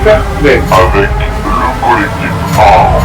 Fairplay avec le collectif A.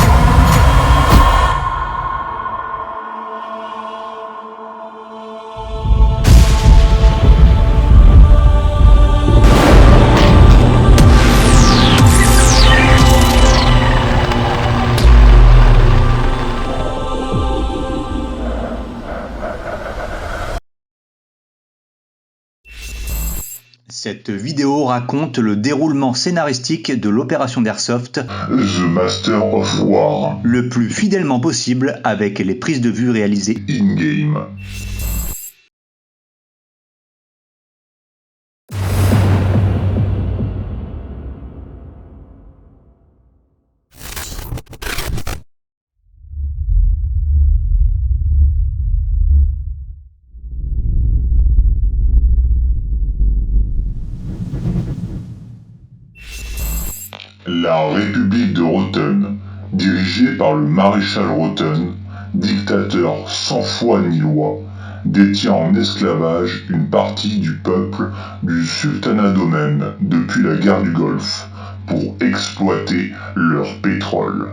Cette vidéo raconte le déroulement scénaristique de l'opération d'Airsoft The Master of War le plus fidèlement possible avec les prises de vue réalisées in-game. La République de Rotten, dirigée par le maréchal Rotten, dictateur sans foi ni loi, détient en esclavage une partie du peuple du sultanat d'Oman depuis la guerre du Golfe pour exploiter leur pétrole.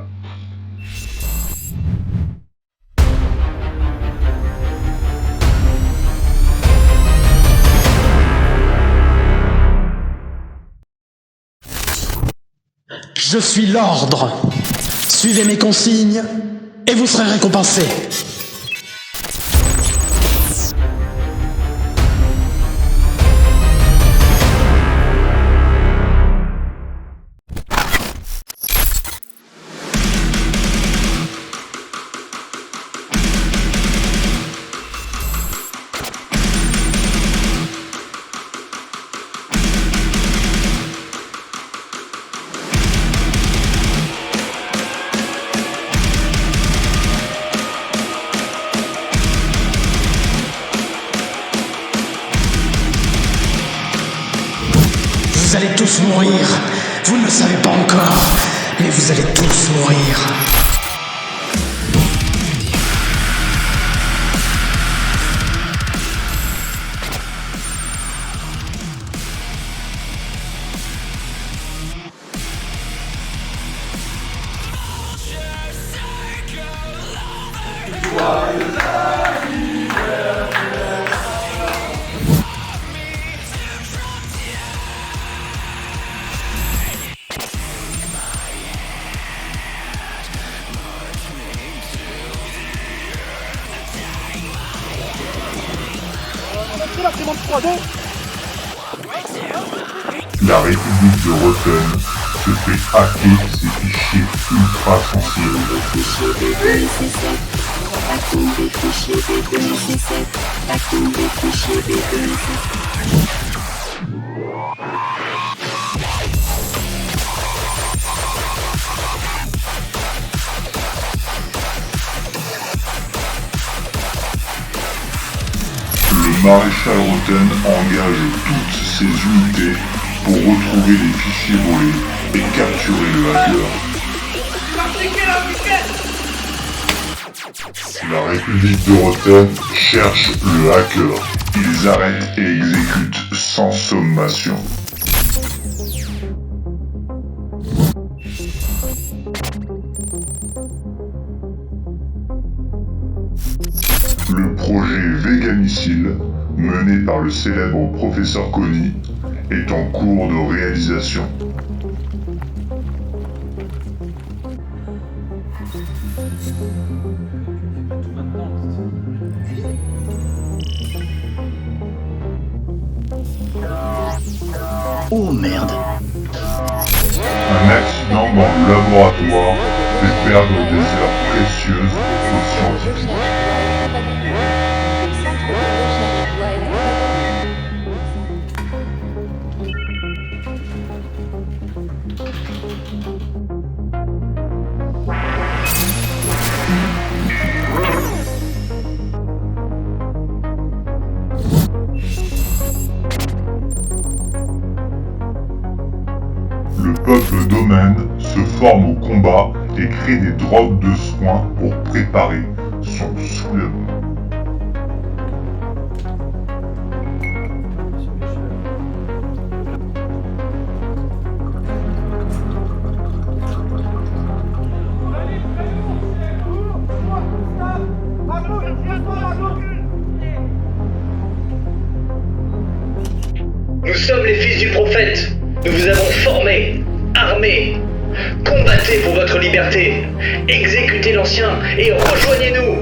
Je suis l'ordre. Suivez mes consignes et vous serez récompensés. Vous allez tous mourir. Vous ne le savez pas encore, mais vous allez tous mourir. La République de Rotten se fait hacker ses fichiers ultra sensibles. Le maréchal Rotten engage toutes ses unités pour retrouver les fichiers volés et capturer le hacker. La République de Rotten cherche le hacker. Ils arrêtent et exécutent sans sommation. Le projet Vegamicile, mené par le célèbre professeur Connie, est en cours de réalisation. Oh merde. Un accident dans le laboratoire fait perdre des heures précieuses aux scientifiques. Le peuple d'Oman se forme au combat et crée des drogues de soins pour préparer son soulèvement. Nous sommes les fils du prophète. Nous vous avons formés, armés. Combattez pour votre liberté. Exécutez l'ancien et rejoignez-nous.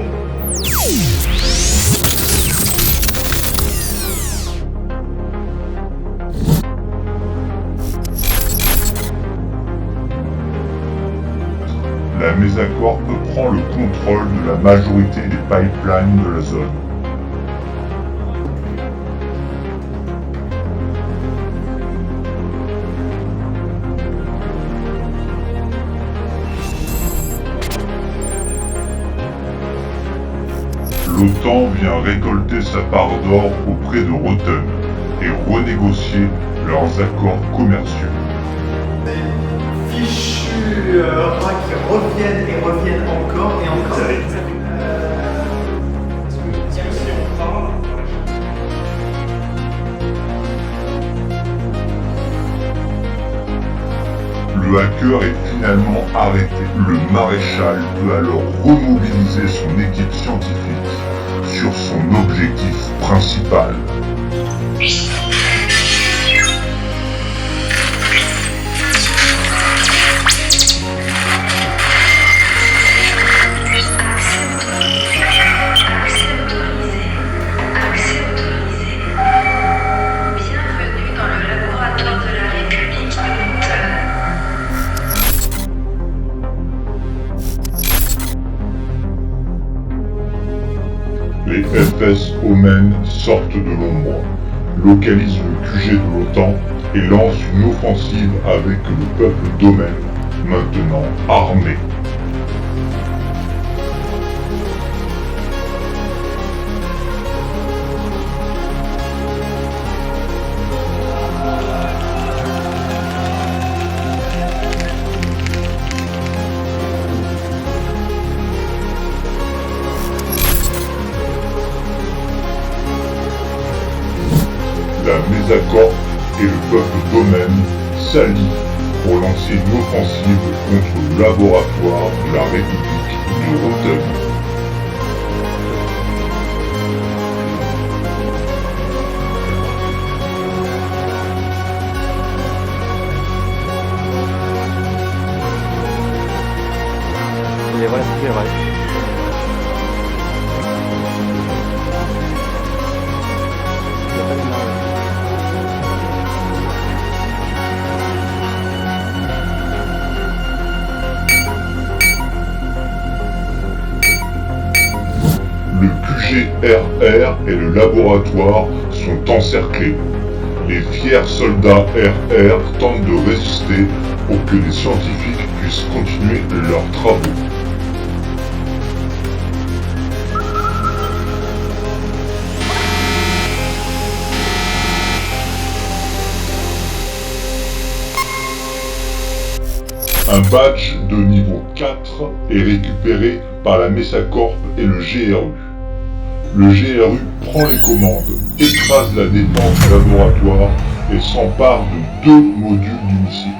La Mesacorp prend le contrôle de la majorité des pipelines de la zone. L'OTAN vient récolter sa part d'or auprès de Rotten et renégocier leurs accords commerciaux. Des fichus rats qui reviennent et reviennent encore et encore. Le hacker est finalement arrêté. Le maréchal peut alors remobiliser son équipe scientifique sur son objectif principal. Les FS Omen sortent de l'ombre, localisent le QG de l'OTAN et lancent une offensive avec le peuple d'Omen, maintenant armé. La Mesacorp et le peuple d'Omen s'allient pour lancer une offensive contre le laboratoire de la République de Rotten. Et voilà, c'est vrai. Le QG-RR et le laboratoire sont encerclés. Les fiers soldats RR tentent de résister pour que les scientifiques puissent continuer leurs travaux. Un badge de niveau 4 est récupéré par la Mesacorp et le GRU. Le GRU prend les commandes, écrase la défense du laboratoire et s'empare de 2 modules du missile.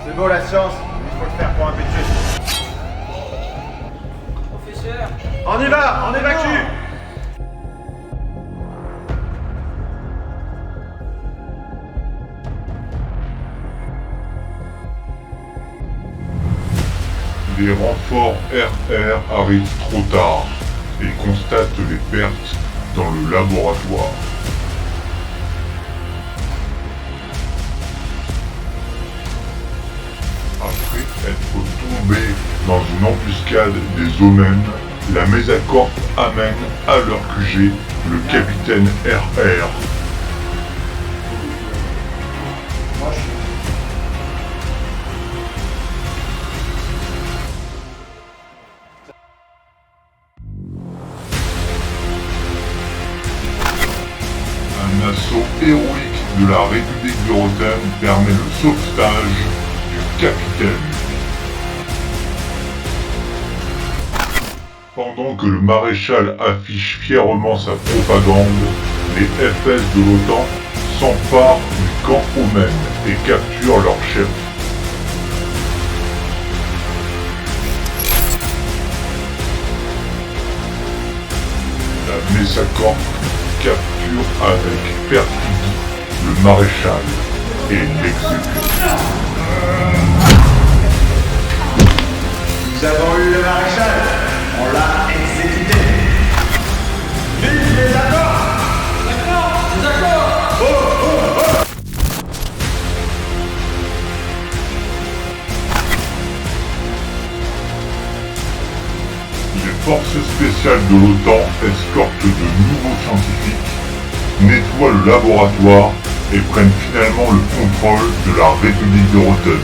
C'est beau la science, il faut le faire pour un budget. Professeur, On y va, on évacue. Les renforts RR arrivent trop tard et constatent les pertes dans le laboratoire. Après être tombé dans une embuscade des Omen, la Mesacorp amène à leur QG le capitaine RR. Un assaut héroïque de la République de Rotten permet le sauvetage du capitaine. Pendant que le maréchal affiche fièrement sa propagande, les FS de l'OTAN s'emparent du camp Omen et capturent leur chef. Mesa Corp capture avec perfidie le maréchal et l'exécute. Nous avons eu le maréchal, on l'a exécuté. Vive les accords! Les forces spéciales de l'OTAN escortent de nouveaux scientifiques, nettoient le laboratoire et prennent finalement le contrôle de la République de Rotten.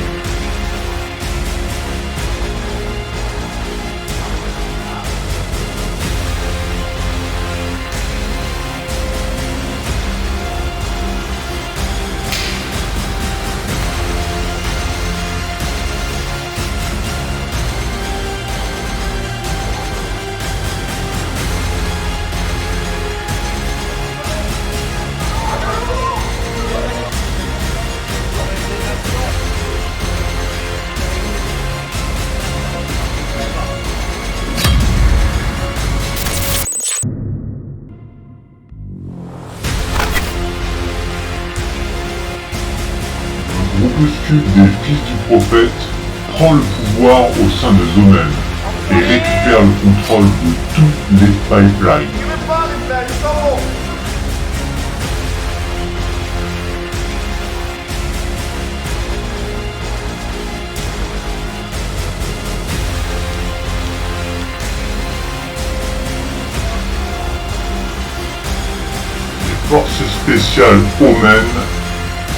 Le groupuscule des fils du prophète prend le pouvoir au sein de Zomen et récupère le contrôle de tous les pipelines. Les forces spéciales Omen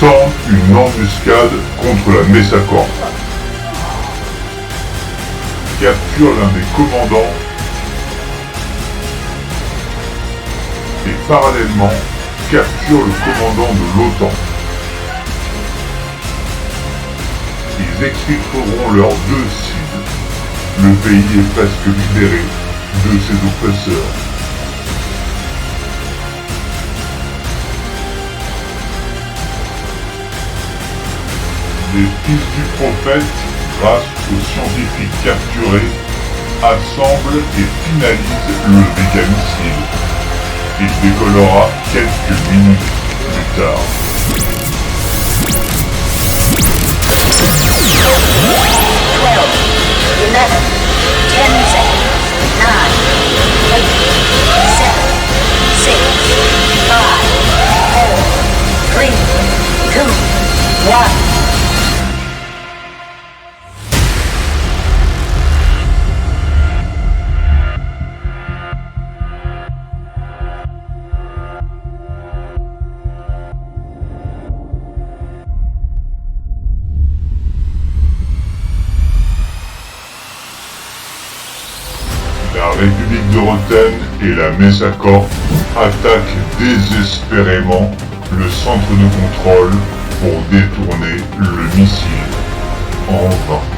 tentent une embuscade contre la Mesa Corp. Capture l'un des commandants et parallèlement capture le commandant de l'OTAN. Ils exfiltreront leurs deux cibles. Le pays est presque libéré de ses oppresseurs. Les fils du prophète, grâce aux scientifiques capturés, assemblent et finalisent le méga-missile. Il décollera quelques minutes plus tard. 1. La République de Rotten et la Mesa Corp attaquent désespérément le centre de contrôle pour détourner le missile. En vain.